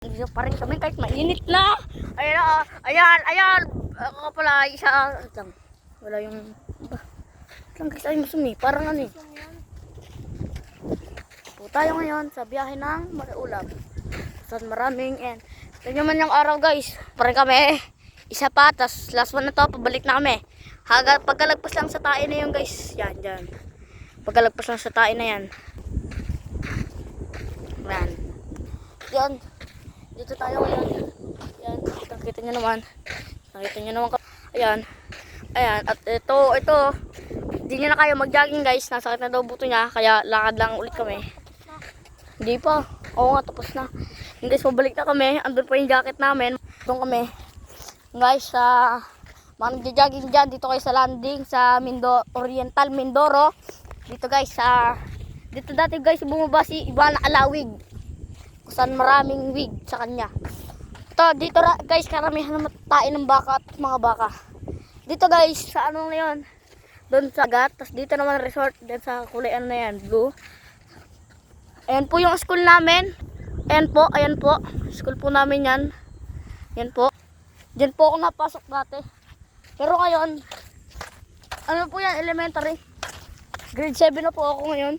Dito pa rin kami kahit mainit na. Ayan, ayan. Ako pala isa. Lang. Wala yung... Lang guys, ay masumi. Parang ano eh. Po tayo ngayon sa biyahe ng Mariulap. Saan maraming and... Tignan man yung araw guys. Parang kami isa pa. Tas last one na to. Pabalik na kami. Pagkalagpas lang sa tae na yun guys. Yan, dyan. Pagkalagpas lang sa tae na yan. Yan. Yan. Dito tayo ngayon. Yan. Nakita nyo naman. Ayan. Ayan. At ito. Hindi nyo na kayo mag-jogging guys. Nasakit na daw buto niya. Kaya lakad lang ulit kami. Hindi pa. Oo nga, tapos na. Yung guys, pabalik na kami. Andun pa yung jacket namin. Doon kami. Guys, mga nagja-jogging dyan. Dito kayo sa landing. Sa Oriental Mindoro. Dito guys, dito dati guys, bumaba si Ivana Alawig. Saan maraming wig sa kanya. Dito guys, karamihan naman tayo ng baka at mga baka. Dito guys, sa ano na yun? Doon sa agat. Tapos dito naman resort. Diyan sa kulay ano na yan, blue. Ayan po yung school namin. Ayan po. School po namin yan. Yan po. Diyan po ako napasok dati. Pero ngayon, ano po yan, elementary. Grade 7 na po ako ngayon.